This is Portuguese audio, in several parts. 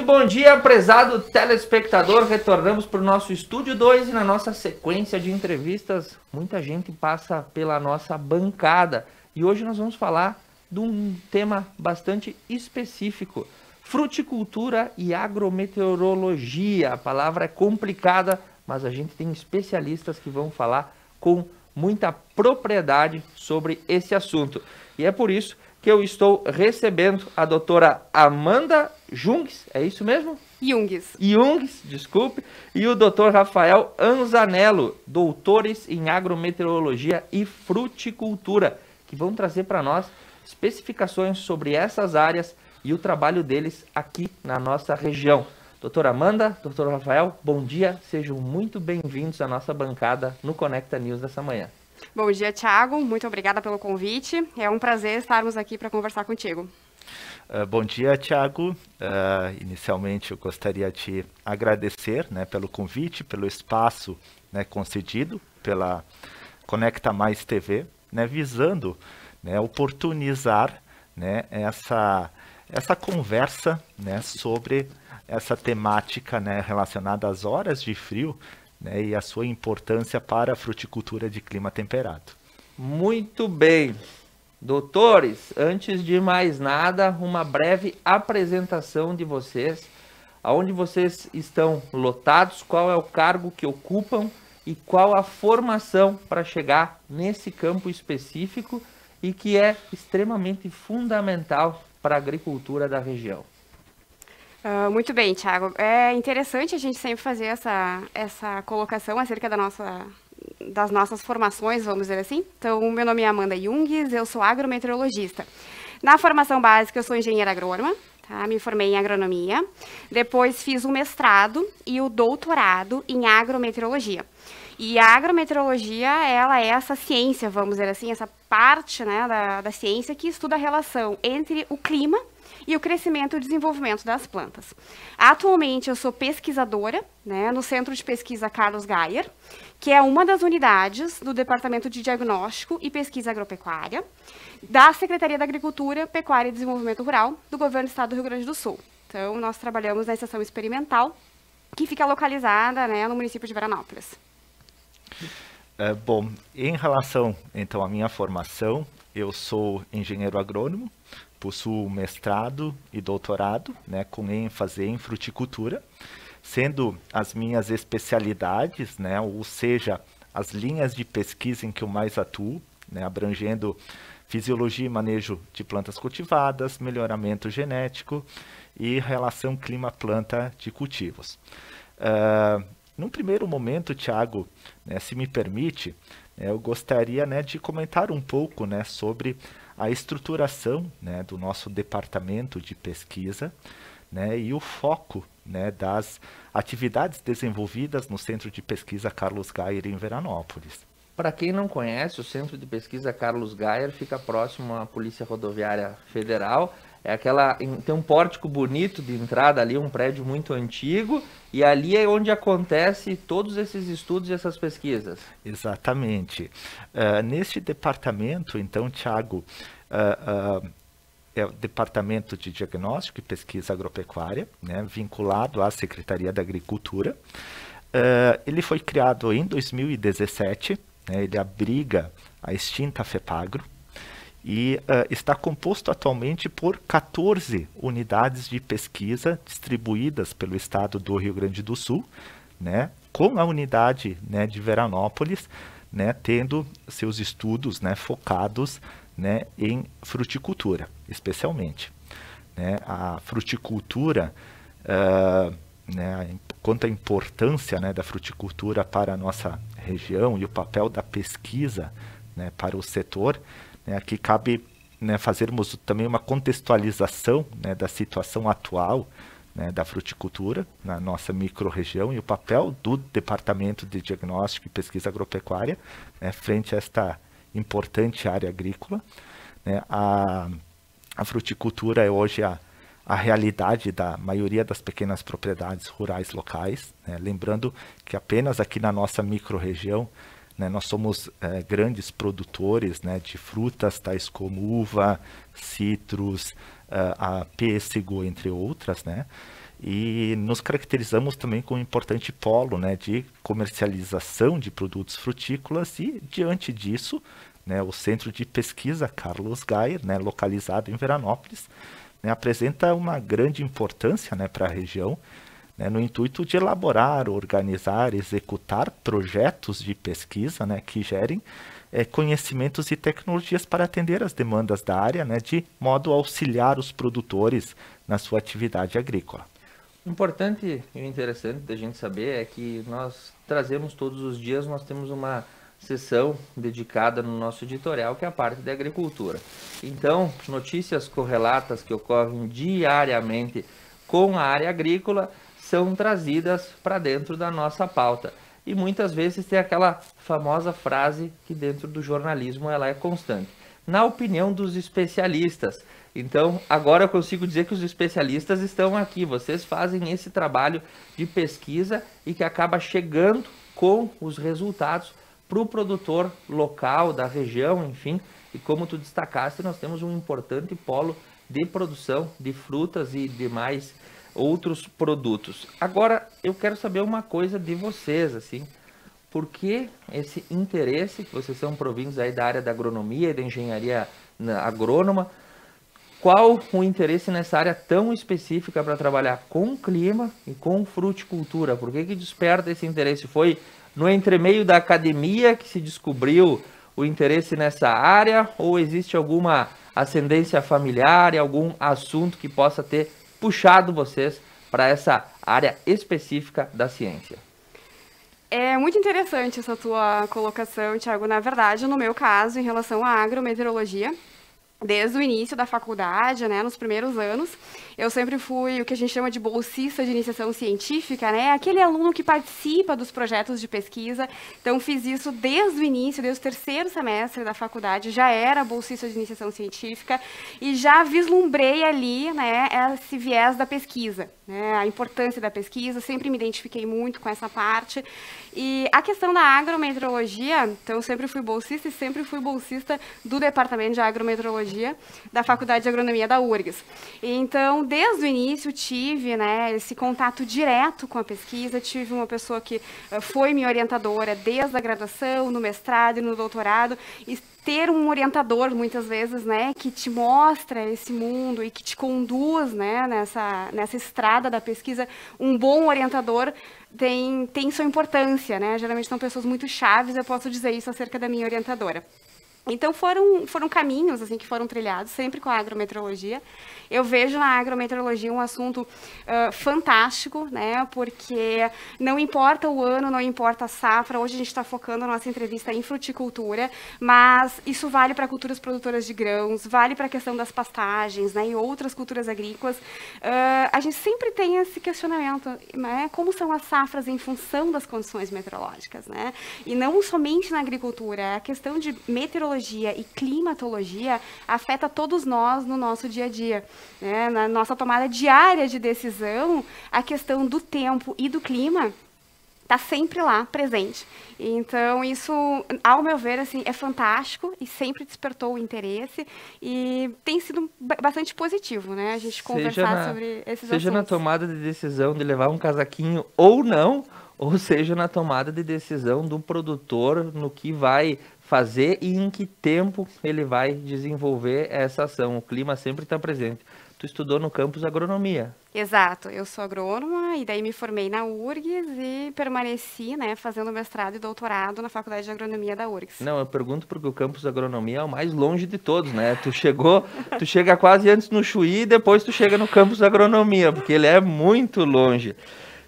bom dia, prezado telespectador. Retornamos para o nosso Estúdio 2 e na nossa sequência de entrevistas, muita gente passa pela nossa bancada. E hoje nós vamos falar de um tema bastante específico: fruticultura e agrometeorologia. A palavra é complicada, mas a gente tem especialistas que vão falar com muita propriedade sobre esse assunto. E é por isso que eu estou recebendo a doutora Amanda Jungs, é isso mesmo? Jungs, desculpe, e o doutor Rafael Anzanello, doutores em agrometeorologia e fruticultura, que vão trazer para nós especificações sobre essas áreas e o trabalho deles aqui na nossa região. Doutora Amanda, doutor Rafael, bom dia, sejam muito bem-vindos à nossa bancada no Conecta News dessa manhã. Bom dia, Thiago. Muito obrigada pelo convite. É um prazer estarmos aqui para conversar contigo. Bom dia, Thiago. Inicialmente, eu gostaria de agradecer, pelo convite, pelo espaço, concedido pela Conecta Mais TV, visando, oportunizar, essa conversa, sobre essa temática, relacionada às horas de frio, e a sua importância para a fruticultura de clima temperado. Muito bem. Doutores, antes de mais nada, uma breve apresentação de vocês. Aonde vocês estão lotados, qual é o cargo que ocupam e qual a formação para chegar nesse campo específico e que é extremamente fundamental para a agricultura da região. Muito bem, Thiago. É interessante a gente sempre fazer essa colocação acerca das nossas formações, vamos dizer assim. Então, meu nome é Amanda Jungs, eu sou agrometeorologista. Na formação básica, eu sou engenheira agrônoma, tá? Me formei em agronomia. Depois, fiz o mestrado e o doutorado em agrometeorologia. E a agrometeorologia, ela é essa ciência, vamos dizer assim, essa parte da ciência que estuda a relação entre o clima e o crescimento e o desenvolvimento das plantas. Atualmente, eu sou pesquisadora, no Centro de Pesquisa Carlos Gaier, que é uma das unidades do Departamento de Diagnóstico e Pesquisa Agropecuária da Secretaria da Agricultura, Pecuária e Desenvolvimento Rural do Governo do Estado do Rio Grande do Sul. Então, nós trabalhamos na estação experimental, que fica localizada, no município de Veranópolis. Bom, em relação, então, à minha formação, eu sou engenheiro agrônomo, possuo mestrado e doutorado, com ênfase em fruticultura, sendo as minhas especialidades, ou seja, as linhas de pesquisa em que eu mais atuo, abrangendo fisiologia e manejo de plantas cultivadas, melhoramento genético e relação clima-planta de cultivos. Num primeiro momento, Thiago, se me permite, eu gostaria de comentar um pouco sobre a estruturação do nosso departamento de pesquisa e o foco das atividades desenvolvidas no Centro de Pesquisa Carlos Gaier em Veranópolis. Para quem não conhece, o Centro de Pesquisa Carlos Gaier fica próximo à Polícia Rodoviária Federal. Tem um pórtico bonito de entrada ali, um prédio muito antigo, e ali é onde acontece todos esses estudos e essas pesquisas. Exatamente. Neste departamento, então, Thiago, é o Departamento de Diagnóstico e Pesquisa Agropecuária, vinculado à Secretaria da Agricultura. Ele foi criado em 2017, ele abriga a extinta FEPAGRO, e está composto atualmente por 14 unidades de pesquisa distribuídas pelo estado do Rio Grande do Sul, com a unidade de Veranópolis, tendo seus estudos focados em fruticultura, especialmente. A fruticultura, quanto à importância da fruticultura para a nossa região e o papel da pesquisa para o setor, aqui cabe fazermos também uma contextualização da situação atual da fruticultura na nossa microrregião e o papel do Departamento de Diagnóstico e Pesquisa Agropecuária frente a esta importante área agrícola. A fruticultura é hoje a realidade da maioria das pequenas propriedades rurais locais, lembrando que apenas aqui na nossa microrregião nós somos grandes produtores de frutas tais como uva, citros, pêssego, entre outras, e nos caracterizamos também como um importante polo, né, de comercialização de produtos frutícolas e, diante disso, né, o Centro de Pesquisa Carlos Gayer, né, localizado em Veranópolis, né, apresenta uma grande importância, né, para a região, né, no intuito de elaborar, organizar, executar projetos de pesquisa, né, que gerem conhecimentos e tecnologias para atender as demandas da área, né, de modo a auxiliar os produtores na sua atividade agrícola. O importante e o interessante da gente saber é que nós trazemos todos os dias, nós temos uma sessão dedicada no nosso editorial, que é a parte da agricultura. Então, notícias correlatas que ocorrem diariamente com a área agrícola são trazidas para dentro da nossa pauta. E muitas vezes tem aquela famosa frase que dentro do jornalismo ela é constante. Na opinião dos especialistas. Então, agora eu consigo dizer que os especialistas estão aqui. Vocês fazem esse trabalho de pesquisa e que acaba chegando com os resultados para o produtor local, da região, enfim. E como tu destacaste, nós temos um importante polo de produção de frutas e demais outros produtos. Agora, eu quero saber uma coisa de vocês, assim. Por que esse interesse, vocês são provindos aí da área da agronomia e da engenharia agrônoma, qual o interesse nessa área tão específica para trabalhar com clima e com fruticultura? Por que desperta esse interesse? Foi no entremeio da academia que se descobriu o interesse nessa área, ou existe alguma ascendência familiar e algum assunto que possa ter puxado vocês para essa área específica da ciência? É muito interessante essa tua colocação, Thiago. Na verdade, no meu caso, em relação à agrometeorologia, desde o início da faculdade, né, nos primeiros anos, eu sempre fui o que a gente chama de bolsista de iniciação científica, né, aquele aluno que participa dos projetos de pesquisa. Então, fiz isso desde o início, desde o terceiro semestre da faculdade, já era bolsista de iniciação científica e já vislumbrei ali, né, esse viés da pesquisa, né, a importância da pesquisa, sempre me identifiquei muito com essa parte. E a questão da agrometeorologia, então, eu sempre fui bolsista e sempre fui bolsista do Departamento de Agrometeorologia da Faculdade de Agronomia da URGS. Então, desde o início, tive, né, esse contato direto com a pesquisa, tive uma pessoa que foi minha orientadora desde a graduação, no mestrado e no doutorado, e ter um orientador, muitas vezes, né, que te mostra esse mundo e que te conduz, né, nessa estrada da pesquisa, um bom orientador tem sua importância, né? Geralmente são pessoas muito chaves, eu posso dizer isso acerca da minha orientadora. Então, foram caminhos assim, que foram trilhados, sempre com a agrometeorologia. Eu vejo na agrometeorologia um assunto fantástico, né? Porque não importa o ano, não importa a safra. Hoje a gente está focando a nossa entrevista em fruticultura, mas isso vale para culturas produtoras de grãos, vale para a questão das pastagens, né? E outras culturas agrícolas. A gente sempre tem esse questionamento, né? Como são as safras em função das condições meteorológicas, né? E não somente na agricultura, a questão de meteorologia e climatologia afeta todos nós no nosso dia a dia, né? Na nossa tomada diária de decisão, a questão do tempo e do clima está sempre lá, presente. Então, isso, ao meu ver, assim, é fantástico e sempre despertou o interesse e tem sido bastante positivo, né? A gente conversar sobre esses assuntos. Seja na tomada de decisão de levar um casaquinho ou não, ou seja na tomada de decisão do produtor no que vai fazer e em que tempo ele vai desenvolver essa ação. O clima sempre está presente. Tu estudou no campus agronomia. Exato, eu sou agrônoma e daí me formei na URGS e permaneci, né, fazendo mestrado e doutorado na Faculdade de Agronomia da URGS. Não, eu pergunto porque o campus agronomia é o mais longe de todos, né? Tu chega quase antes no Chuí e depois tu chega no campus agronomia, porque ele é muito longe.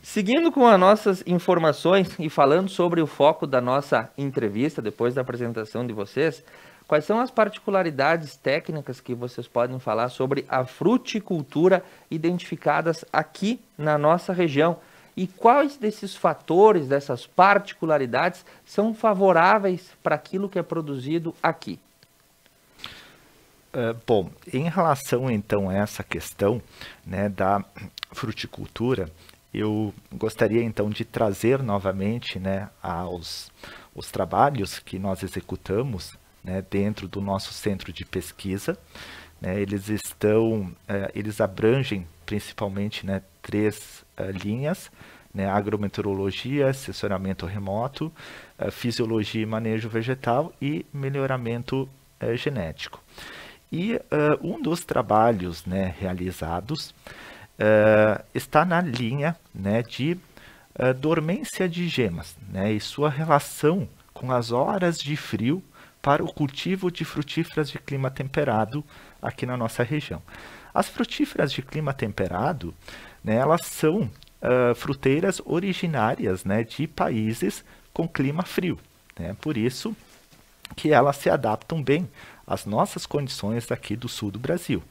Seguindo com as nossas informações e falando sobre o foco da nossa entrevista, depois da apresentação de vocês, quais são as particularidades técnicas que vocês podem falar sobre a fruticultura identificadas aqui na nossa região? E quais desses fatores, dessas particularidades, são favoráveis para aquilo que é produzido aqui? Bom, em relação então a essa questão, né, da fruticultura, eu gostaria então de trazer novamente, né, os trabalhos que nós executamos, né, dentro do nosso centro de pesquisa, né, eles abrangem principalmente, né, 3 linhas, né, agrometeorologia, assessoramento remoto, fisiologia e manejo vegetal e melhoramento genético. E um dos trabalhos, né, realizados está na linha, né, de dormência de gemas, né, e sua relação com as horas de frio para o cultivo de frutíferas de clima temperado aqui na nossa região. As frutíferas de clima temperado, né, elas são fruteiras originárias, né, de países com clima frio, né, por isso que elas se adaptam bem às nossas condições aqui do sul do Brasil.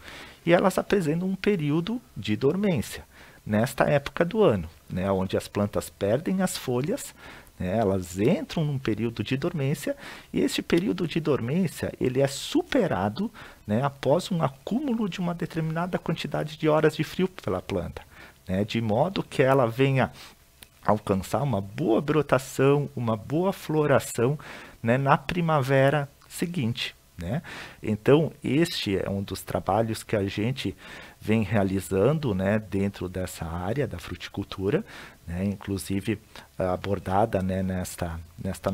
E elas apresentam um período de dormência nesta época do ano, né, onde as plantas perdem as folhas, né, elas entram num período de dormência, e esse período de dormência ele é superado, né, após um acúmulo de uma determinada quantidade de horas de frio pela planta, né, de modo que ela venha alcançar uma boa brotação, uma boa floração, né, na primavera seguinte, né? Então, este é um dos trabalhos que a gente vem realizando, né, dentro dessa área da fruticultura, né, inclusive abordada, né, nessa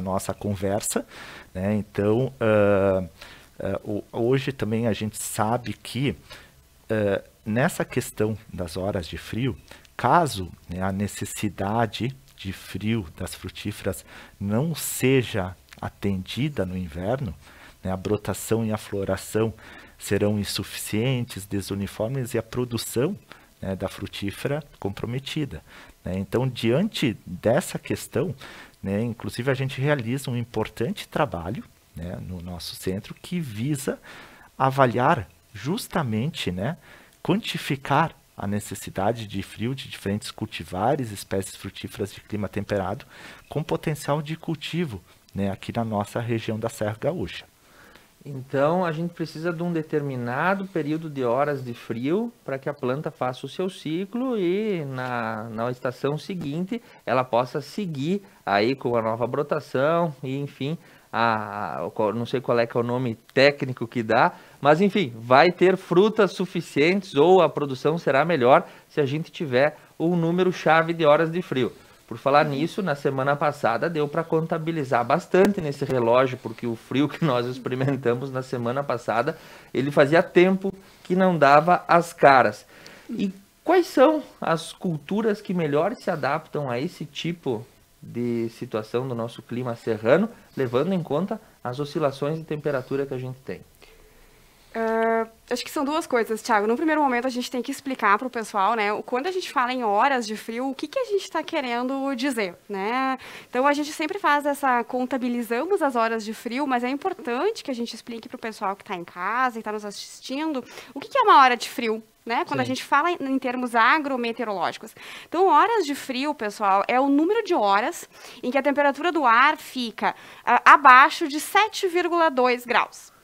nossa conversa, né? Então, hoje também a gente sabe que nessa questão das horas de frio, caso, né, a necessidade de frio das frutíferas não seja atendida no inverno, né, a brotação e a floração serão insuficientes, desuniformes e a produção, né, da frutífera comprometida, né? Então, diante dessa questão, né, inclusive a gente realiza um importante trabalho, né, no nosso centro que visa avaliar justamente, né, quantificar a necessidade de frio de diferentes cultivares, espécies frutíferas de clima temperado, com potencial de cultivo, né, aqui na nossa região da Serra Gaúcha. Então, a gente precisa de um determinado período de horas de frio para que a planta faça o seu ciclo e na estação seguinte ela possa seguir aí com a nova brotação e, enfim, não sei qual é que é o nome técnico que dá, mas, enfim, vai ter frutas suficientes ou a produção será melhor se a gente tiver um número chave de horas de frio. Por falar nisso, na semana passada deu para contabilizar bastante nesse relógio, porque o frio que nós experimentamos na semana passada, ele fazia tempo que não dava as caras. E quais são as culturas que melhor se adaptam a esse tipo de situação do nosso clima serrano, levando em conta as oscilações de temperatura que a gente tem? Acho que são duas coisas, Thiago. No primeiro momento, a gente tem que explicar para o pessoal, né, quando a gente fala em horas de frio, o que a gente está querendo dizer, né? Então, a gente sempre faz contabilizamos as horas de frio, mas é importante que a gente explique para o pessoal que está em casa e está nos assistindo o que é uma hora de frio, né? Quando a gente fala em termos agrometeorológicos. Então, horas de frio, pessoal, é o número de horas em que a temperatura do ar fica abaixo de 7,2 graus.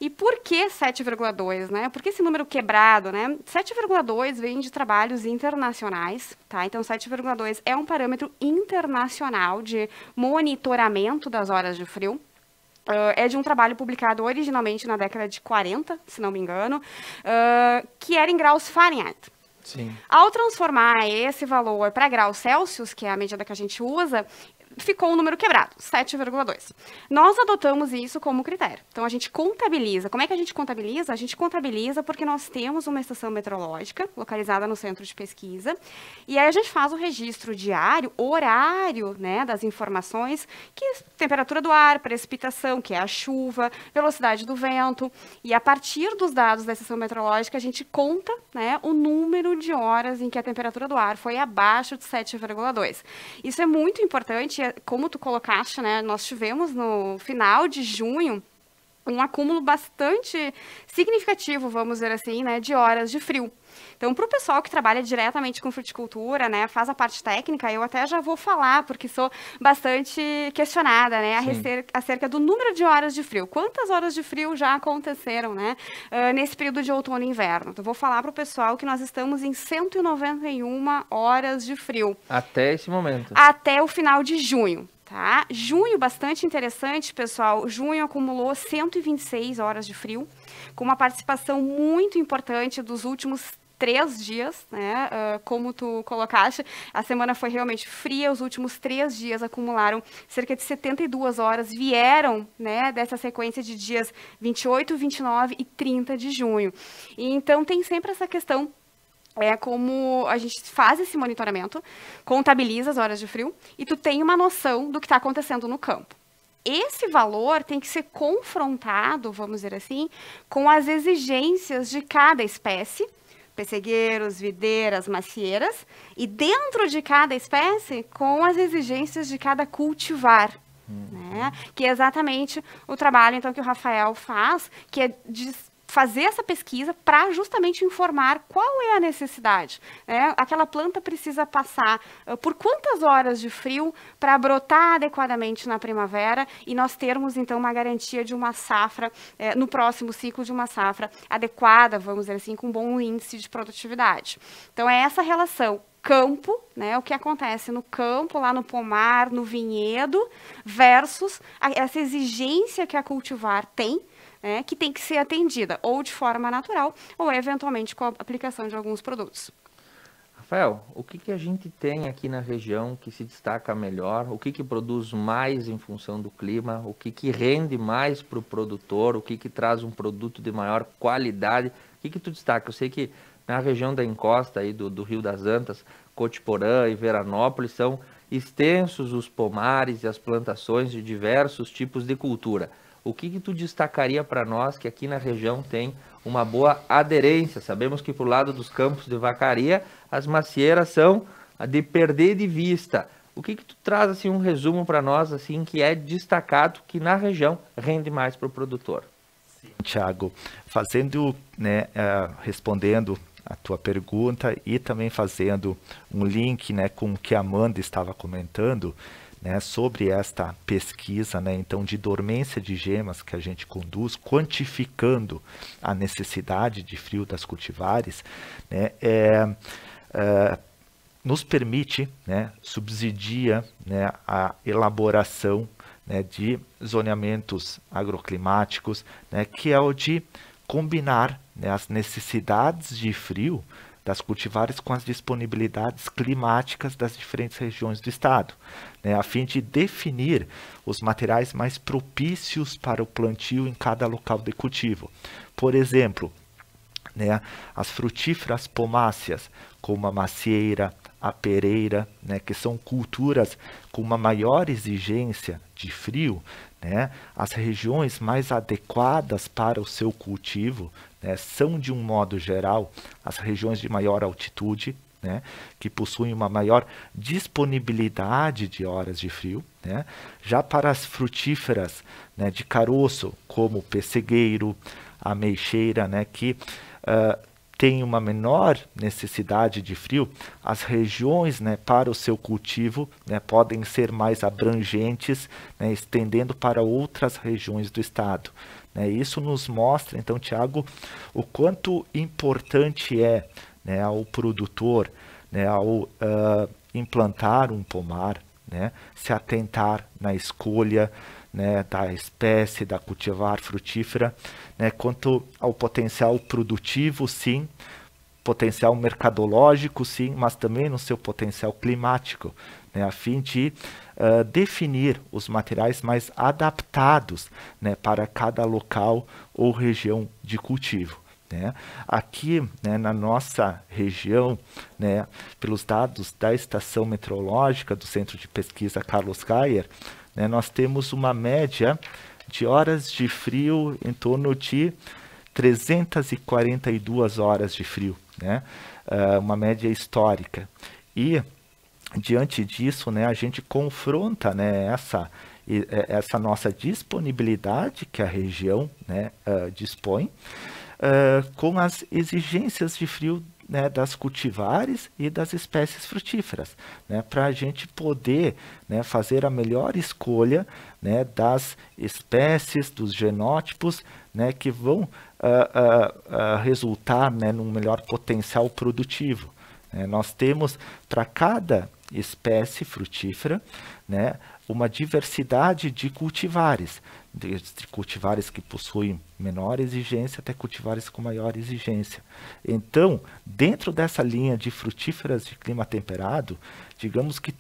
E por que 7,2, né? Por que esse número quebrado, né? 7,2 vem de trabalhos internacionais, tá? Então, 7,2 é um parâmetro internacional de monitoramento das horas de frio. É de um trabalho publicado originalmente na década de 40, se não me engano, que era em graus Fahrenheit. Sim. Ao transformar esse valor para graus Celsius, que é a medida que a gente usa, ficou um número quebrado, 7,2. Nós adotamos isso como critério. Então, a gente contabiliza. Como é que a gente contabiliza? A gente contabiliza porque nós temos uma estação meteorológica localizada no centro de pesquisa, e aí a gente faz o registro diário, horário, né, das informações, que é temperatura do ar, precipitação, que é a chuva, velocidade do vento, e a partir dos dados da estação meteorológica, a gente conta, né, o número de horas em que a temperatura do ar foi abaixo de 7,2. Isso é muito importante. Como tu colocaste, né, nós tivemos no final de junho um acúmulo bastante significativo, vamos dizer assim, né, de horas de frio. Então, para o pessoal que trabalha diretamente com fruticultura, né, faz a parte técnica, eu até já vou falar, porque sou bastante questionada, né, acerca do número de horas de frio. Quantas horas de frio já aconteceram, né, nesse período de outono e inverno? Então, vou falar para o pessoal que nós estamos em 191 horas de frio. Até esse momento. Até o final de junho. Tá? Junho, bastante interessante, pessoal. Junho acumulou 126 horas de frio, com uma participação muito importante dos últimos 3 dias, né? Como tu colocaste, a semana foi realmente fria, os últimos 3 dias acumularam cerca de 72 horas, vieram, né, dessa sequência de dias 28, 29 e 30 de junho. E então tem sempre essa questão, como a gente faz esse monitoramento, contabiliza as horas de frio e tu tem uma noção do que está acontecendo no campo. Esse valor tem que ser confrontado, vamos dizer assim, com as exigências de cada espécie, pessegueiros, videiras, macieiras, e dentro de cada espécie, com as exigências de cada cultivar. Né? Que é exatamente o trabalho então, que o Rafael faz, que é de fazer essa pesquisa para justamente informar qual é a necessidade. Né? Aquela planta precisa passar por quantas horas de frio para brotar adequadamente na primavera e nós termos, então, uma garantia de uma safra, no próximo ciclo de uma safra adequada, vamos dizer assim, com bom índice de produtividade. Então, é essa relação campo, né, o que acontece no campo, lá no pomar, no vinhedo, versus essa exigência que a cultivar tem, que tem que ser atendida ou de forma natural ou eventualmente com a aplicação de alguns produtos. Rafael, o que a gente tem aqui na região que se destaca melhor? O que produz mais em função do clima? O que rende mais para o produtor? O que traz um produto de maior qualidade? O que tu destaca? Eu sei que na região da encosta aí do Rio das Antas, Cotiporã e Veranópolis, são extensos os pomares e as plantações de diversos tipos de cultura. O que tu destacaria para nós que aqui na região tem uma boa aderência? Sabemos que para o lado dos campos de vacaria, as macieiras são de perder de vista. O que tu traz assim, um resumo para nós assim, que é destacado, que na região rende mais para o produtor? Sim, Thiago, fazendo, né, respondendo a tua pergunta e também fazendo um link, né, com o que a Amanda estava comentando, né, sobre esta pesquisa, né, então, de dormência de gemas que a gente conduz, quantificando a necessidade de frio das cultivares, né, nos permite, né, subsidia, né, a elaboração, né, de zoneamentos agroclimáticos, né, que é o de combinar, né, as necessidades de frio das cultivares com as disponibilidades climáticas das diferentes regiões do estado, né, a fim de definir os materiais mais propícios para o plantio em cada local de cultivo. Por exemplo, né, as frutíferas pomáceas, como a macieira, a pereira, né, que são culturas com uma maior exigência de frio, né, as regiões mais adequadas para o seu cultivo, né, são, de um modo geral, as regiões de maior altitude, né, que possuem uma maior disponibilidade de horas de frio, né. Já para as frutíferas, né, de caroço, como o pessegueiro, a ameixeira, né, que tem uma menor necessidade de frio, as regiões, né, para o seu cultivo, né, podem ser mais abrangentes, né, estendendo para outras regiões do estado. Né. Isso nos mostra, então, Thiago, o quanto importante é, né, ao produtor, né, ao implantar um pomar, né, se atentar na escolha, né, da espécie, da cultivar frutífera, né, quanto ao potencial produtivo, sim, potencial mercadológico, sim, mas também no seu potencial climático, né, a fim de definir os materiais mais adaptados, né, para cada local ou região de cultivo. Né. Aqui, né, na nossa região, né, pelos dados da Estação Meteorológica do Centro de Pesquisa Carlos Gayer, né, nós temos uma média de horas de frio em torno de 342 horas de frio, né, uma média histórica. E, diante disso, né, a gente confronta, né, essa nossa disponibilidade que a região, né, dispõe, com as exigências de frio, né, das cultivares e das espécies frutíferas, né, para a gente poder, né, fazer a melhor escolha, né, das espécies, dos genótipos, né, que vão resultar, né, num melhor potencial produtivo. Nós temos para cada espécie frutífera, né, uma diversidade de cultivares, desde cultivares que possuem menor exigência até cultivares com maior exigência. Então, dentro dessa linha de frutíferas de clima temperado, digamos que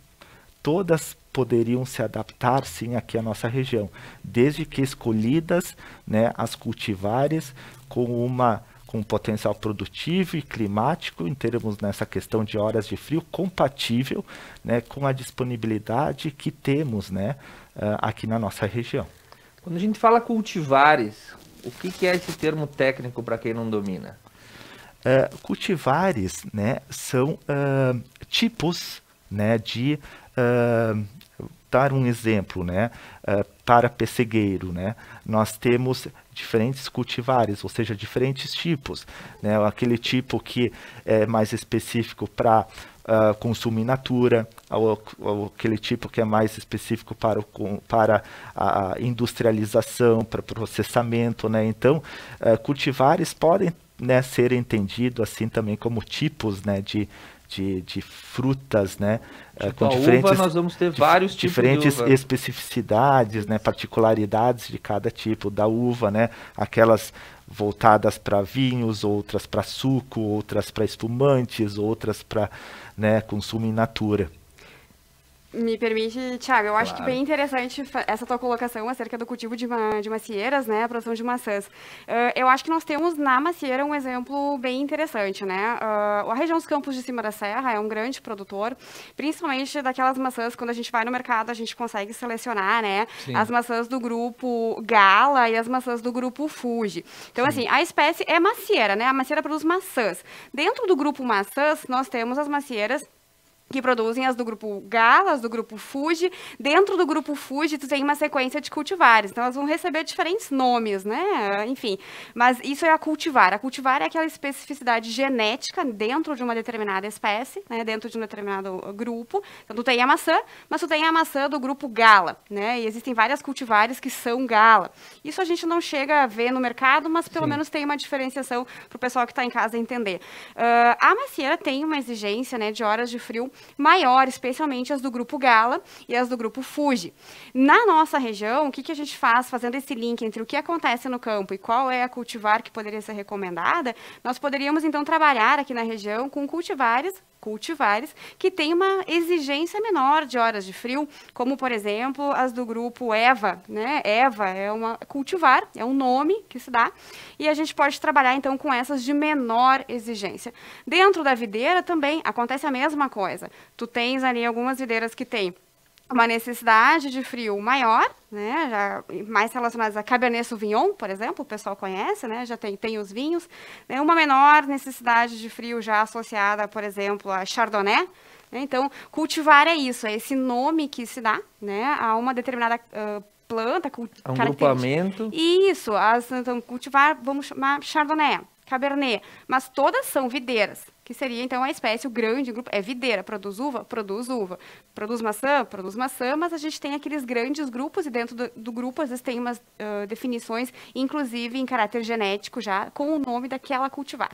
todas poderiam se adaptar sim aqui à nossa região, desde que escolhidas, né, as cultivares com um potencial produtivo e climático, em termos nessa questão de horas de frio, compatível, né, com a disponibilidade que temos, né, aqui na nossa região. Quando a gente fala cultivares, o que é esse termo técnico para quem não domina? Cultivares, né, são tipos, né, de... dar um exemplo, né, para pessegueiro, né, nós temos diferentes cultivares, ou seja, diferentes tipos, né, aquele tipo que é mais específico para consumo in natura, ou aquele tipo que é mais específico para a industrialização, para processamento, né, então cultivares podem, né, ser entendidos assim também como tipos, né, de frutas, né, com diferentes uva, nós vamos ter vários tipos diferentes de uva. Especificidades, né, particularidades de cada tipo da uva, né, aquelas voltadas para vinhos, outras para suco, outras para espumantes, outras para, né, consumo in natura. Me permite, Thiago, eu acho que bem interessante essa tua colocação acerca do cultivo de macieiras, né, a produção de maçãs. Eu acho que nós temos na macieira um exemplo bem interessante, né? A região dos Campos de Cima da Serra é um grande produtor, principalmente daquelas maçãs, quando a gente vai no mercado, a gente consegue selecionar, né, sim, as maçãs do grupo Gala e as maçãs do grupo Fuji. Então, sim, assim, a espécie é macieira, né? A macieira produz maçãs. Dentro do grupo maçãs, nós temos as macieiras que produzem as do grupo Gala, as do grupo Fuji. Dentro do grupo Fuji, tu tem uma sequência de cultivares. Então, elas vão receber diferentes nomes, né? Enfim, mas isso é a cultivar. A cultivar é aquela especificidade genética dentro de uma determinada espécie, né? Dentro de um determinado grupo. Então, tu tem a maçã, mas tu tem a maçã do grupo Gala, né? E existem várias cultivares que são Gala. Isso a gente não chega a ver no mercado, mas pelo menos tem uma diferenciação para o pessoal que está em casa entender. A macieira tem uma exigência, né, de horas de frio maior, especialmente as do grupo Gala e as do grupo Fuji. Na nossa região, o que a gente faz, fazendo esse link entre o que acontece no campo e qual é a cultivar que poderia ser recomendada, nós poderíamos, então, trabalhar aqui na região com cultivares que têm uma exigência menor de horas de frio, como, por exemplo, as do grupo Eva, né? Eva é uma cultivar, é um nome que se dá, e a gente pode trabalhar, então, com essas de menor exigência. Dentro da videira também acontece a mesma coisa. Tu tens ali algumas videiras que têm uma necessidade de frio maior, né, já mais relacionadas a Cabernet Sauvignon, por exemplo, o pessoal conhece, né, já tem os vinhos, né, uma menor necessidade de frio já associada, por exemplo, a Chardonnay, né, então, cultivar é isso, é esse nome que se dá, né, a uma determinada planta, um grupamento. Isso, então, cultivar, vamos chamar Chardonnay, Cabernet, mas todas são videiras, que seria, então, a espécie, o grande grupo, é videira, produz uva, produz maçã, mas a gente tem aqueles grandes grupos, e dentro do grupo, às vezes, tem umas definições, inclusive em caráter genético já, com o nome daquela cultivar.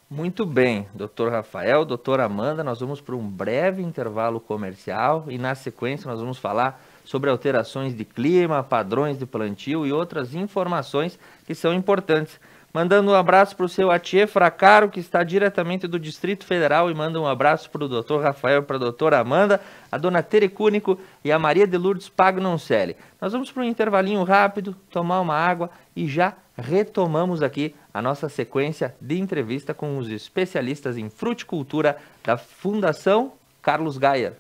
Muito bem, doutor Rafael, doutora Amanda, nós vamos para um breve intervalo comercial, e na sequência nós vamos falar sobre alterações de clima, padrões de plantio e outras informações que são importantes. Mandando um abraço para o seu Atier Fracaro, que está diretamente do Distrito Federal, e manda um abraço para o doutor Rafael, para a doutora Amanda, a dona Tere Cúnico e a Maria de Lourdes Pagnoncelli. Nós vamos para um intervalinho rápido, tomar uma água e já retomamos aqui a nossa sequência de entrevista com os especialistas em fruticultura da Fundação Carlos Gayer.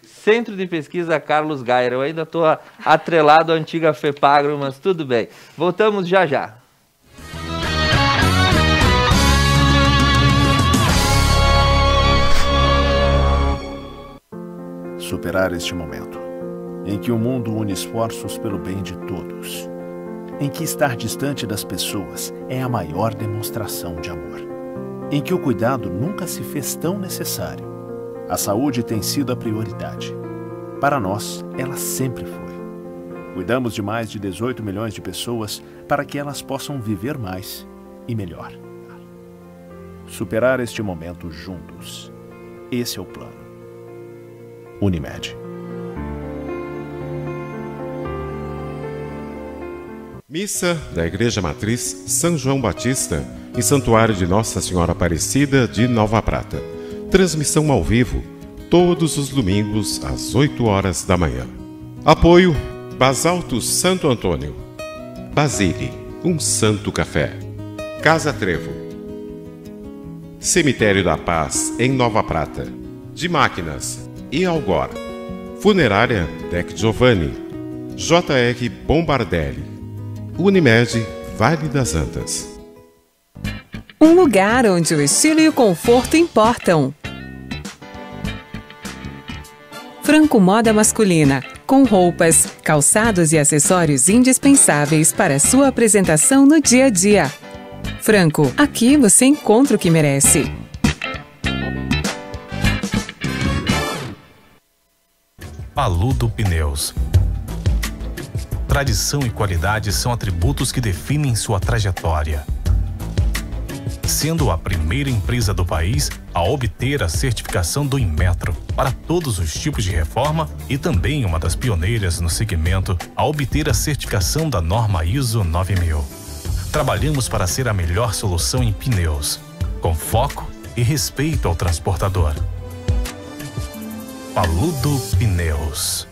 Centro de Pesquisa Carlos Gayer. Eu ainda estou atrelado à antiga FEPAGRO, mas tudo bem. Voltamos já já. Superar este momento, em que o mundo une esforços pelo bem de todos, em que estar distante das pessoas é a maior demonstração de amor, em que o cuidado nunca se fez tão necessário. A saúde tem sido a prioridade. Para nós, ela sempre foi. Cuidamos de mais de 18 milhões de pessoas para que elas possam viver mais e melhor. Superar este momento juntos. Esse é o plano. Unimed. Missa da Igreja Matriz São João Batista, em Santuário de Nossa Senhora Aparecida de Nova Prata. Transmissão ao vivo, todos os domingos às 8 horas da manhã. Apoio Basalto Santo Antônio, Basile, um santo café, Casa Trevo, Cemitério da Paz em Nova Prata, de Máquinas e Algor, Funerária Dec Giovanni, JR Bombardelli, Unimed Vale das Antas. Um lugar onde o estilo e o conforto importam. Franco Moda Masculina, com roupas, calçados e acessórios indispensáveis para a sua apresentação no dia a dia. Franco, aqui você encontra o que merece. Paludo Pneus. Tradição e qualidade são atributos que definem sua trajetória. Sendo a primeira empresa do país a obter a certificação do Inmetro para todos os tipos de reforma e também uma das pioneiras no segmento a obter a certificação da norma ISO 9000. Trabalhamos para ser a melhor solução em pneus, com foco e respeito ao transportador. Paludo Pneus.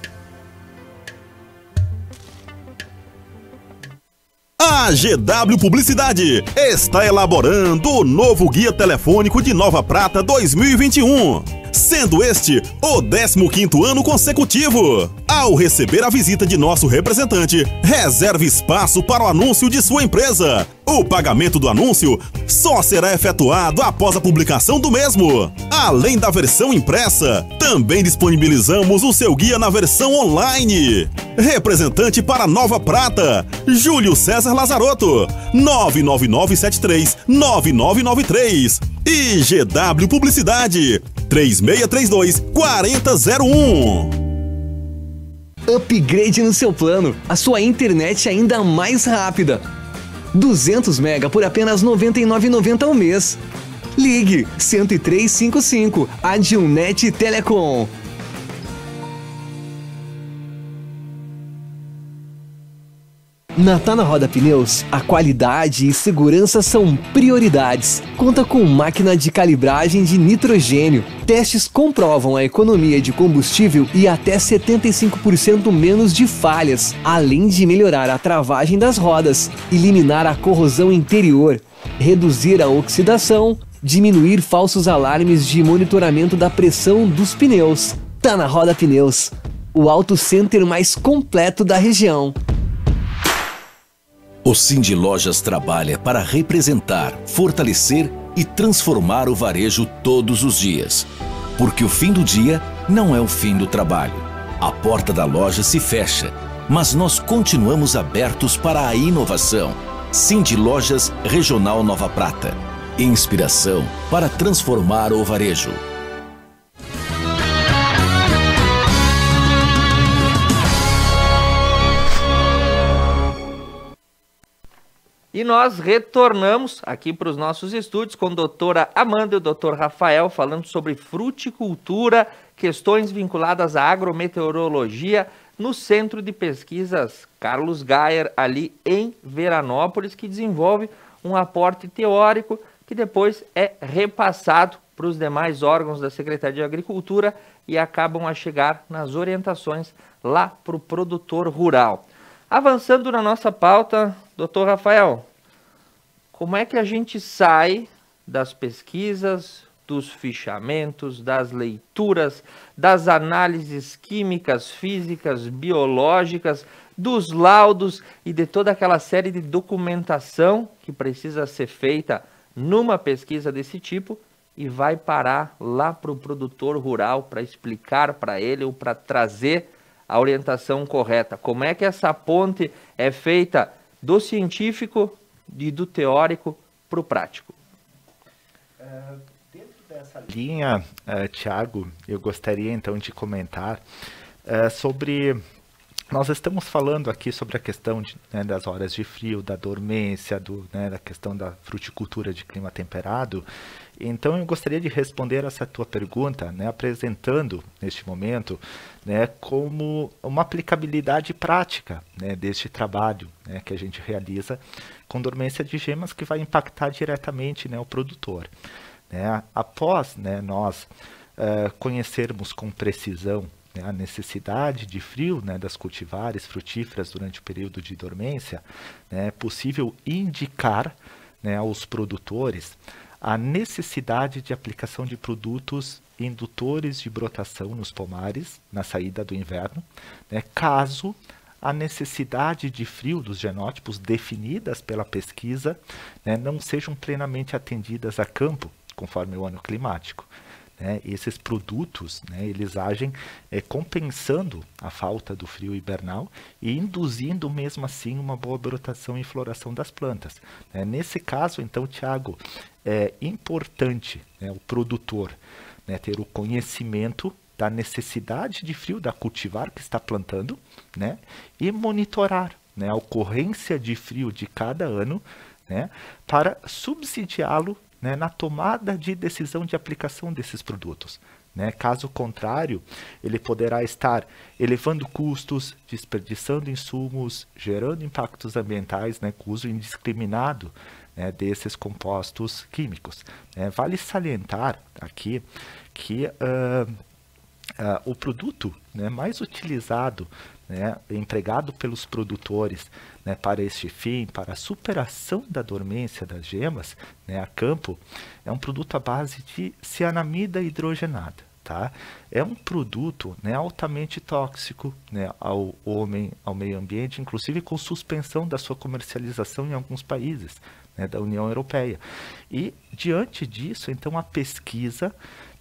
A GW Publicidade está elaborando o novo Guia Telefônico de Nova Prata 2021, sendo este o 15º ano consecutivo. Ao receber a visita de nosso representante, reserve espaço para o anúncio de sua empresa. O pagamento do anúncio só será efetuado após a publicação do mesmo. Além da versão impressa, também disponibilizamos o seu guia na versão online. Representante para Nova Prata, Júlio César Lazarotto, 99973-9993. E GW Publicidade, 3632-4001. Upgrade no seu plano, a sua internet ainda mais rápida. 200 MB por apenas R$ 99,90 ao mês. Ligue 10355, Adilnet Telecom. Na Tá Na Roda Pneus, a qualidade e segurança são prioridades. Conta com máquina de calibragem de nitrogênio. Testes comprovam a economia de combustível e até 75% menos de falhas, além de melhorar a travagem das rodas, eliminar a corrosão interior, reduzir a oxidação, diminuir falsos alarmes de monitoramento da pressão dos pneus. Tá Na Roda Pneus, o auto center mais completo da região. O Cindy Lojas trabalha para representar, fortalecer e transformar o varejo todos os dias. Porque o fim do dia não é o fim do trabalho. A porta da loja se fecha, mas nós continuamos abertos para a inovação. Cindy Lojas Regional Nova Prata. Inspiração para transformar o varejo. E nós retornamos aqui para os nossos estúdios com a doutora Amanda e o doutor Rafael falando sobre fruticultura, questões vinculadas à agrometeorologia no Centro de Pesquisas Carlos Gayer, ali em Veranópolis, que desenvolve um aporte teórico que depois é repassado para os demais órgãos da Secretaria de Agricultura e acabam a chegar nas orientações lá para o produtor rural. Avançando na nossa pauta, doutor Rafael, como é que a gente sai das pesquisas, dos fichamentos, das leituras, das análises químicas, físicas, biológicas, dos laudos e de toda aquela série de documentação que precisa ser feita numa pesquisa desse tipo e vai parar lá para o produtor rural para explicar para ele ou para trazer a orientação correta? Como é que essa ponte é feita do científico e do teórico para o prático? Dentro dessa linha, Tiago, eu gostaria então de comentar sobre... Nós estamos falando aqui sobre a questão das horas de frio, da dormência, da questão da fruticultura de clima temperado, Então, eu gostaria de responder essa tua pergunta, né, apresentando, neste momento, né, como uma aplicabilidade prática, né, deste trabalho, né, que a gente realiza com dormência de gemas, que vai impactar diretamente, né, o produtor. Né? Após, né, nós conhecermos com precisão, né, a necessidade de frio, né, das cultivares frutíferas durante o período de dormência, né, é possível indicar, né, aos produtores a necessidade de aplicação de produtos indutores de brotação nos pomares na saída do inverno, né, caso a necessidade de frio dos genótipos definidas pela pesquisa, né, não sejam plenamente atendidas a campo, conforme o ano climático. Né, esses produtos, né, eles agem compensando a falta do frio hibernal e induzindo mesmo assim uma boa brotação e floração das plantas. Né. Nesse caso, então, Tiago, é importante, né, o produtor, né, ter o conhecimento da necessidade de frio da cultivar que está plantando, né, e monitorar, né, a ocorrência de frio de cada ano, né, para subsidiá-lo, né, na tomada de decisão de aplicação desses produtos. Né? Caso contrário, ele poderá estar elevando custos, desperdiçando insumos, gerando impactos ambientais, né, com o uso indiscriminado, né, desses compostos químicos. Vale salientar aqui que o produto, né, mais utilizado, né, empregado pelos produtores, né, para este fim, para a superação da dormência das gemas, né, a campo, é um produto à base de cianamida hidrogenada. Tá? É um produto, né, altamente tóxico, né, ao homem, ao meio ambiente, inclusive com suspensão da sua comercialização em alguns países, né, da União Europeia. E diante disso, então, a pesquisa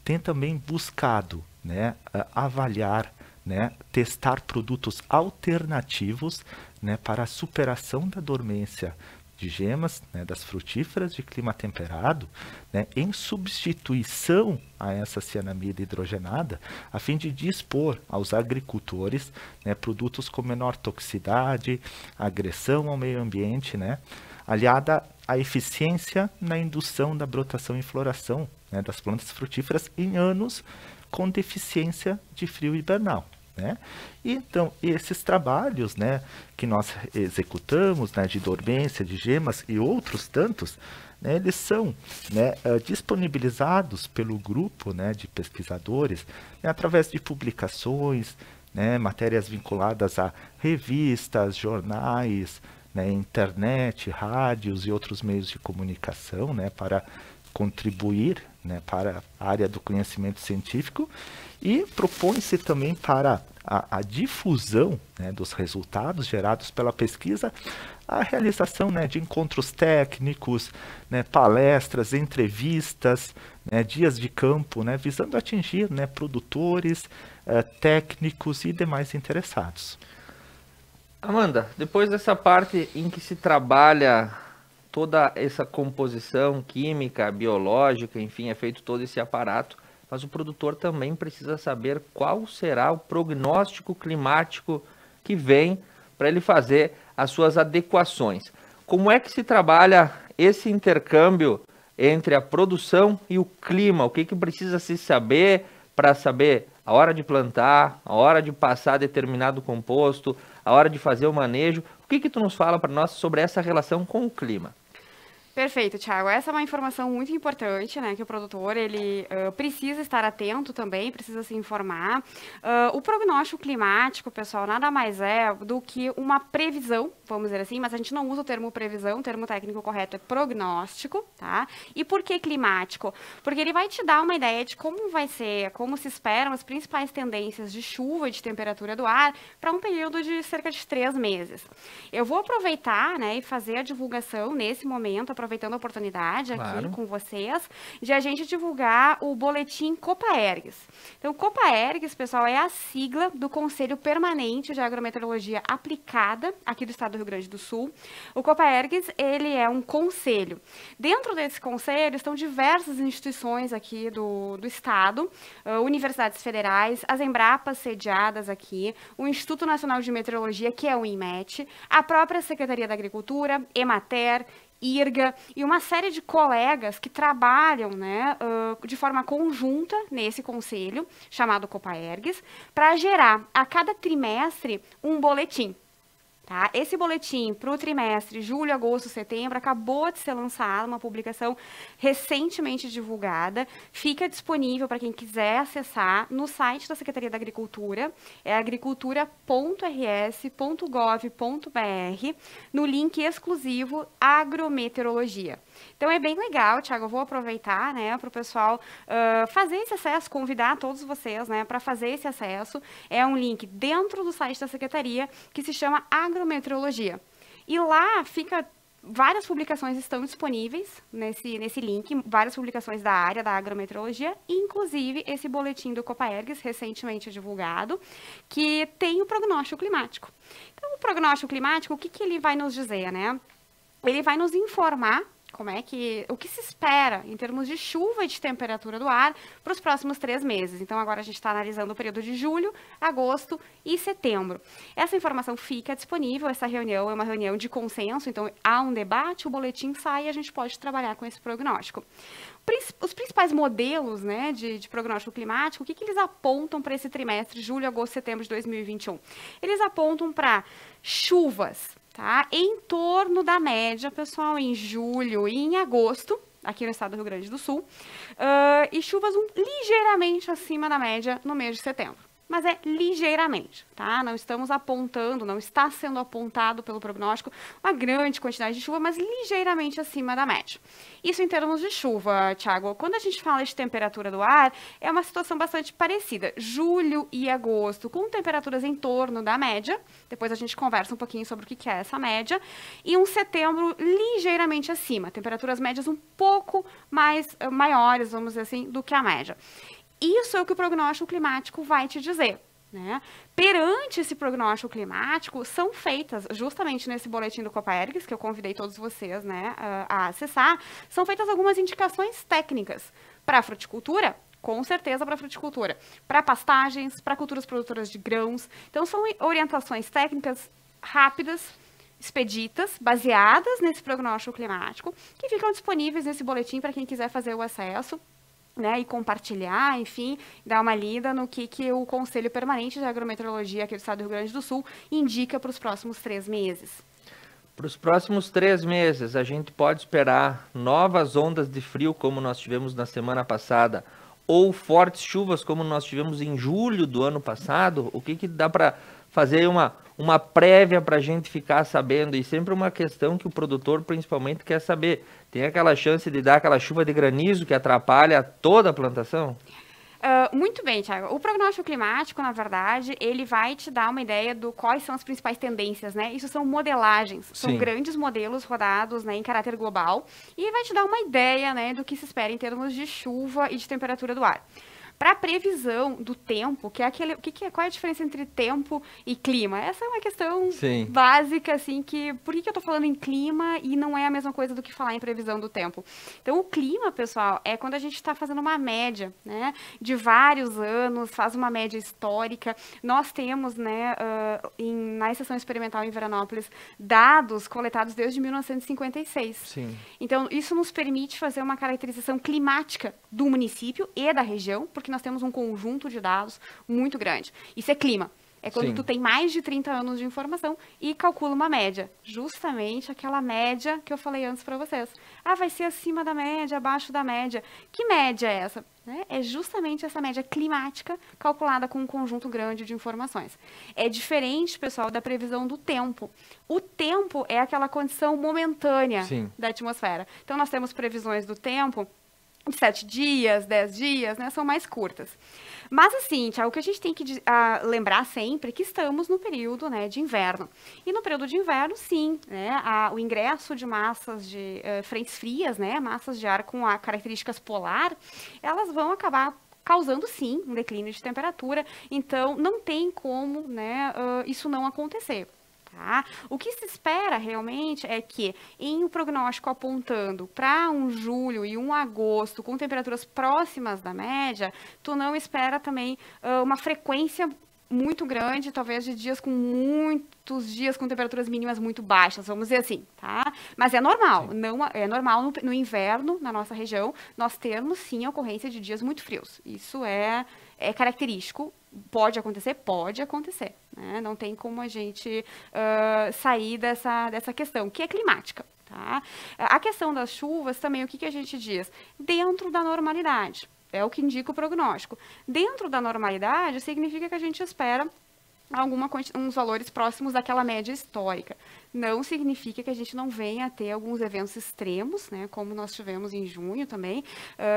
tem também buscado, né, avaliar, né, testar produtos alternativos, né, para a superação da dormência de gemas, né, das frutíferas de clima temperado, né, em substituição a essa cianamida hidrogenada, a fim de dispor aos agricultores, né, produtos com menor toxicidade, agressão ao meio ambiente, né, aliada à eficiência na indução da brotação e floração, né, das plantas frutíferas em anos com deficiência de frio hibernal. Né? E então, esses trabalhos, né, que nós executamos, né, de dormência, de gemas e outros tantos, né, eles são, né, disponibilizados pelo grupo, né, de pesquisadores, né, através de publicações, né, matérias vinculadas a revistas, jornais, né, internet, rádios e outros meios de comunicação, né, para contribuir, né, para a área do conhecimento científico, e propõe-se também para a difusão, né, dos resultados gerados pela pesquisa, a realização, né, de encontros técnicos, né, palestras, entrevistas, né, dias de campo, né, visando atingir, né, produtores, técnicos e demais interessados. Amanda, depois dessa parte em que se trabalha toda essa composição química, biológica, enfim, é feito todo esse aparato, mas o produtor também precisa saber qual será o prognóstico climático que vem para ele fazer as suas adequações. Como é que se trabalha esse intercâmbio entre a produção e o clima? O que precisa se saber para saber a hora de plantar, a hora de passar determinado composto, a hora de fazer o manejo? O que tu nos fala para nós sobre essa relação com o clima? Perfeito, Thiago. Essa é uma informação muito importante, né, que o produtor ele precisa estar atento também, precisa se informar. O prognóstico climático, pessoal, nada mais é do que uma previsão, vamos dizer assim, mas a gente não usa o termo previsão, o termo técnico correto é prognóstico, tá? E por que climático? Porque ele vai te dar uma ideia de como vai ser, como se esperam as principais tendências de chuva e de temperatura do ar para um período de cerca de 3 meses. Eu vou aproveitar, né, e fazer a divulgação nesse momento, aproveitando a oportunidade aqui com vocês, de a gente divulgar o boletim Copaergs. Então, Copaergs, pessoal, é a sigla do Conselho Permanente de Agrometeorologia Aplicada aqui do estado do Rio Grande do Sul. O Copaergs, ele é um conselho. Dentro desse conselho estão diversas instituições aqui do estado, universidades federais, as Embrapas sediadas aqui, o Instituto Nacional de Meteorologia, que é o INMET, a própria Secretaria da Agricultura, Emater, IRGA e uma série de colegas que trabalham, né, de forma conjunta nesse conselho, chamado Copaergues, para gerar a cada trimestre um boletim. Tá? Esse boletim para o trimestre julho, agosto, setembro acabou de ser lançado, uma publicação recentemente divulgada, fica disponível para quem quiser acessar no site da Secretaria da Agricultura, é agricultura.rs.gov.br, no link exclusivo Agrometeorologia. Então é bem legal, Thiago, eu vou aproveitar, né, para o pessoal fazer esse acesso, convidar todos vocês, né, para fazer esse acesso. É um link dentro do site da Secretaria que se chama Agrometeorologia. E lá várias publicações estão disponíveis nesse link, várias publicações da área da agrometeorologia, inclusive esse boletim do Copaergues, recentemente divulgado, que tem o prognóstico climático. Então, o prognóstico climático, o que ele vai nos dizer, né? Ele vai nos informar o que se espera em termos de chuva e de temperatura do ar para os próximos 3 meses. Então, agora a gente está analisando o período de julho, agosto e setembro. Essa informação fica disponível, essa reunião é uma reunião de consenso, então há um debate, o boletim sai e a gente pode trabalhar com esse prognóstico. Os principais modelos, né, de prognóstico climático, o que eles apontam para esse trimestre, julho, agosto, setembro de 2021? Eles apontam para chuvas, tá? Em torno da média, pessoal, em julho e em agosto, aqui no estado do Rio Grande do Sul, e chuvas ligeiramente acima da média no mês de setembro. Mas é ligeiramente, tá? Não estamos apontando, não está sendo apontado pelo prognóstico uma grande quantidade de chuva, mas ligeiramente acima da média. Isso em termos de chuva, Thiago. Quando a gente fala de temperatura do ar, é uma situação bastante parecida. Julho e agosto, com temperaturas em torno da média, depois a gente conversa um pouquinho sobre o que é essa média, e um setembro ligeiramente acima, temperaturas médias um pouco maiores, vamos dizer assim, do que a média. Isso é o que o prognóstico climático vai te dizer, né? Perante esse prognóstico climático, são feitas, justamente nesse boletim do Copaergues, que eu convidei todos vocês, né, a acessar, são feitas algumas indicações técnicas para a fruticultura, com certeza para a fruticultura, para pastagens, para culturas produtoras de grãos. Então, são orientações técnicas rápidas, expeditas, baseadas nesse prognóstico climático, que ficam disponíveis nesse boletim para quem quiser fazer o acesso, né, e compartilhar, enfim, dar uma lida no que o Conselho Permanente de Agrometeorologia aqui do estado do Rio Grande do Sul indica para os próximos 3 meses. Para os próximos 3 meses, a gente pode esperar novas ondas de frio, como nós tivemos na semana passada, ou fortes chuvas, como nós tivemos em julho do ano passado? O que dá para fazer uma prévia para a gente ficar sabendo? E sempre uma questão que o produtor principalmente quer saber. Tem aquela chance de dar aquela chuva de granizo que atrapalha toda a plantação? Muito bem, Thiago. O prognóstico climático, na verdade, ele vai te dar uma ideia do quais são as principais tendências, né? Isso são modelagens, são grandes modelos rodados, né, em caráter global, e vai te dar uma ideia, né, do que se espera em termos de chuva e de temperatura do ar. Para a previsão do tempo, que é qual é a diferença entre tempo e clima? Essa é uma questão básica, assim, por que eu estou falando em clima e não é a mesma coisa do que falar em previsão do tempo? Então, o clima, pessoal, é quando a gente está fazendo uma média, né, de vários anos, faz uma média histórica. Nós temos, né, na estação experimental em Veranópolis, dados coletados desde 1956. Sim. Então, isso nos permite fazer uma caracterização climática do município e da região, porque nós temos um conjunto de dados muito grande. Isso é clima. É quando tu tem mais de 30 anos de informação e calcula uma média. Justamente aquela média que eu falei antes para vocês. Vai ser acima da média, abaixo da média. Que média é essa? É justamente essa média climática calculada com um conjunto grande de informações. É diferente, pessoal, da previsão do tempo. O tempo é aquela condição momentânea da atmosfera. Então, nós temos previsões do tempo de 7 dias, 10 dias, né, são mais curtas. Mas assim, Thiago, o que a gente tem que lembrar sempre é que estamos no período, né, de inverno. E no período de inverno, sim, né, o ingresso de massas de frentes frias, né, massas de ar com características polar, elas vão acabar causando, sim, um declínio de temperatura. Então, não tem como, né, isso não acontecer. Tá? O que se espera realmente é que em um prognóstico apontando para um julho e um agosto com temperaturas próximas da média, tu não espera também uma frequência muito grande, talvez de dias com muitos dias com temperaturas mínimas muito baixas, vamos dizer assim, tá? Mas é normal, não é normal no inverno, na nossa região, nós termos sim a ocorrência de dias muito frios. Isso é característico. Pode acontecer, né? Não tem como a gente sair dessa questão, que é climática, tá? A questão das chuvas também, o que a gente diz? Dentro da normalidade, é o que indica o prognóstico. Dentro da normalidade, significa que a gente espera uns valores próximos daquela média histórica. Não significa que a gente não venha a ter alguns eventos extremos, né, como nós tivemos em junho também,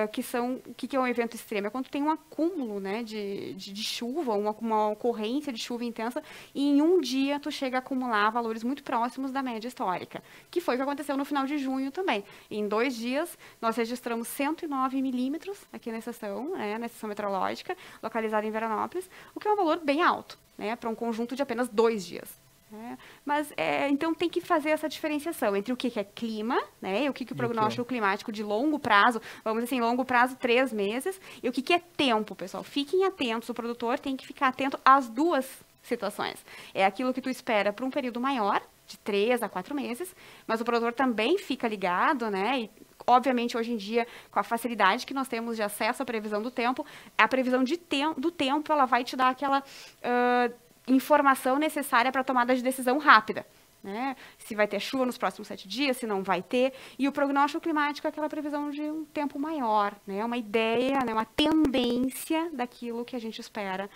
o que é um evento extremo? É quando tem um acúmulo, né, de chuva, uma ocorrência de chuva intensa, e em um dia tu chega a acumular valores muito próximos da média histórica, que foi o que aconteceu no final de junho também. Em 2 dias, nós registramos 109 milímetros aqui na estação meteorológica, localizada em Veranópolis, o que é um valor bem alto, né, para um conjunto de apenas 2 dias. Mas, então, tem que fazer essa diferenciação entre o que é clima, né, e o que o prognóstico climático de longo prazo, vamos dizer assim, longo prazo, 3 meses, e o que é tempo, pessoal. Fiquem atentos, o produtor tem que ficar atento às duas situações. É aquilo que tu espera para um período maior, de 3 a 4 meses, mas o produtor também fica ligado, né, e obviamente, hoje em dia, com a facilidade que nós temos de acesso à previsão do tempo, a previsão do tempo, ela vai te dar aquela informação necessária para a tomada de decisão rápida, né? Se vai ter chuva nos próximos 7 dias, se não vai ter. E o prognóstico climático é aquela previsão de um tempo maior, né? Uma ideia, né? Uma tendência daquilo que a gente espera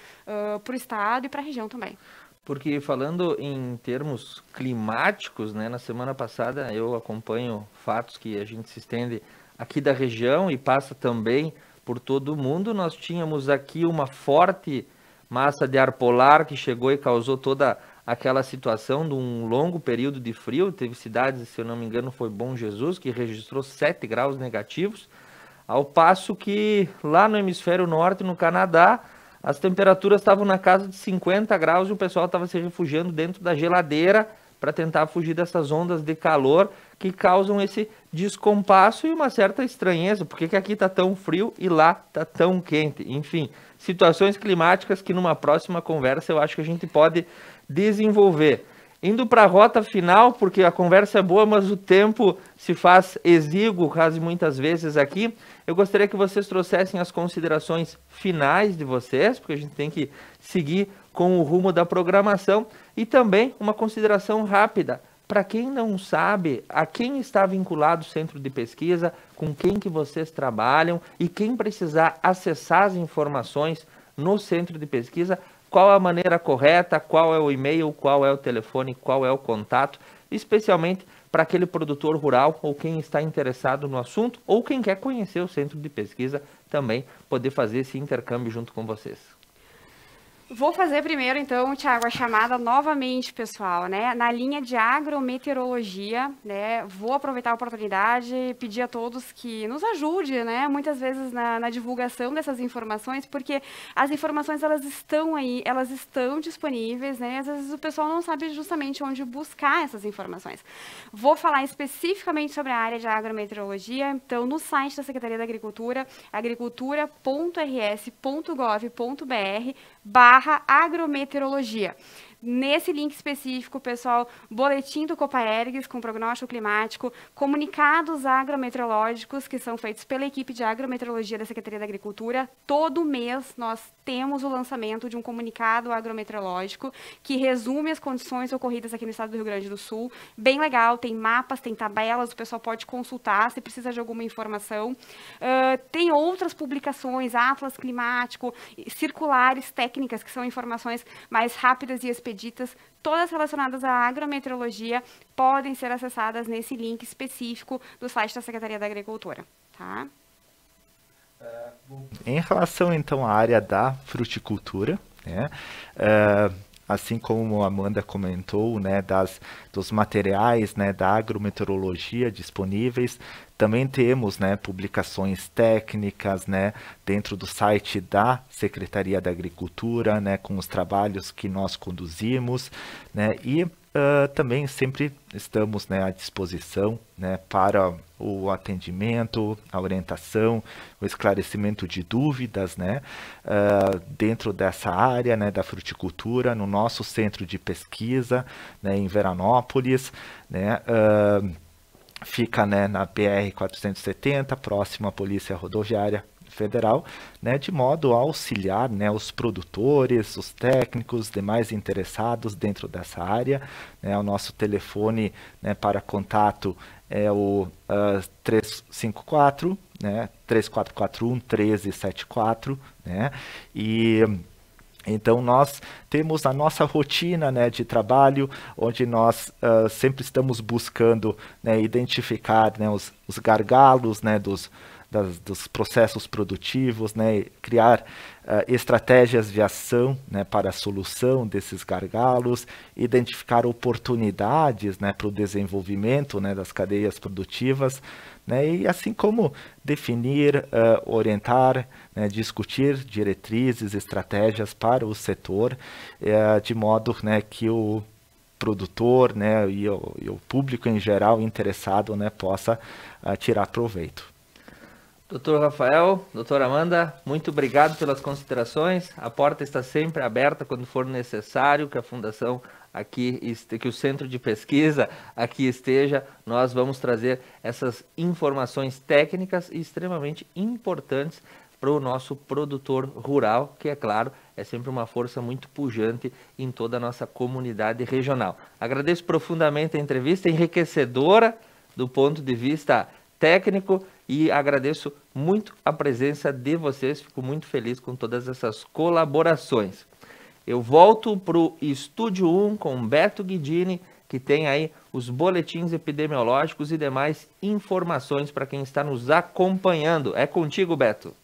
para o estado e para a região também. Porque falando em termos climáticos, né, na semana passada eu acompanho fatos que a gente se estende aqui da região e passa também por todo o mundo. Nós tínhamos aqui uma forte massa de ar polar que chegou e causou toda aquela situação de um longo período de frio. Teve cidades, se eu não me engano, foi Bom Jesus, que registrou 7 graus negativos, ao passo que lá no hemisfério norte, no Canadá, as temperaturas estavam na casa de 50 graus e o pessoal estava se refugiando dentro da geladeira para tentar fugir dessas ondas de calor que causam esse descompasso e uma certa estranheza. Por que aqui está tão frio e lá está tão quente? Enfim, situações climáticas que numa próxima conversa eu acho que a gente pode desenvolver. Indo para a rota final, porque a conversa é boa, mas o tempo se faz exíguo quase muitas vezes aqui, eu gostaria que vocês trouxessem as considerações finais de vocês, porque a gente tem que seguir com o rumo da programação, e também uma consideração rápida. Para quem não sabe, a quem está vinculado o centro de pesquisa, com quem que vocês trabalham e quem precisar acessar as informações no centro de pesquisa, qual a maneira correta, qual é o e-mail, qual é o telefone, qual é o contato, especialmente para aquele produtor rural ou quem está interessado no assunto ou quem quer conhecer o centro de pesquisa também poder fazer esse intercâmbio junto com vocês. Vou fazer primeiro, então, Thiago, a chamada novamente, pessoal, né? Na linha de agrometeorologia, né? Vou aproveitar a oportunidade e pedir a todos que nos ajude, né? Muitas vezes na divulgação dessas informações, porque as informações, elas estão aí, elas estão disponíveis, né? Às vezes o pessoal não sabe justamente onde buscar essas informações. Vou falar especificamente sobre a área de agrometeorologia, então, no site da Secretaria da Agricultura, agricultura.rs.gov.br/agrometeorologia. Nesse link específico, pessoal, boletim do Copaergues com prognóstico climático, comunicados agrometeorológicos que são feitos pela equipe de agrometeorologia da Secretaria da Agricultura. Todo mês nós temos o lançamento de um comunicado agrometeorológico que resume as condições ocorridas aqui no estado do Rio Grande do Sul. Bem legal, tem mapas, tem tabelas, o pessoal pode consultar se precisa de alguma informação. Tem outras publicações, atlas climático, circulares técnicas, que são informações mais rápidas e expeditas, todas relacionadas à agrometeorologia, podem ser acessadas nesse link específico do site da Secretaria da Agricultura, tá? Em relação, então, à área da fruticultura, né, assim como a Amanda comentou, né, dos materiais, né, da agrometeorologia disponíveis, também temos, né, publicações técnicas, né, dentro do site da Secretaria da Agricultura, né, com os trabalhos que nós conduzimos, né, e também sempre estamos, né, à disposição, né, para o atendimento, a orientação, o esclarecimento de dúvidas, né, dentro dessa área, né, da fruticultura, no nosso centro de pesquisa, né, em Veranópolis, né, fica, né, na BR-470, próximo à Polícia Rodoviária Federal, né, de modo a auxiliar, né, os produtores, os técnicos, demais interessados dentro dessa área, né. O nosso telefone, né, para contato é o 354, né, 3441-1374, né, e então nós temos a nossa rotina, né, de trabalho, onde nós sempre estamos buscando, né, identificar, né, os gargalos, né, dos processos produtivos, né, criar estratégias de ação, né, para a solução desses gargalos, identificar oportunidades, né, para o desenvolvimento, né, das cadeias produtivas, né, e assim como definir, orientar, né, discutir diretrizes, estratégias para o setor, de modo, né, que o produtor, né, e o público em geral interessado, né, possa tirar proveito. Doutor Rafael, doutora Amanda, muito obrigado pelas considerações. A porta está sempre aberta quando for necessário que a Fundação aqui, que o Centro de Pesquisa aqui esteja. Nós vamos trazer essas informações técnicas e extremamente importantes para o nosso produtor rural, que, é claro, é sempre uma força muito pujante em toda a nossa comunidade regional. Agradeço profundamente a entrevista, enriquecedora do ponto de vista técnico, e agradeço muito a presença de vocês, fico muito feliz com todas essas colaborações. Eu volto para o Estúdio 1 com Beto Guidini, que tem aí os boletins epidemiológicos e demais informações para quem está nos acompanhando. É contigo, Beto.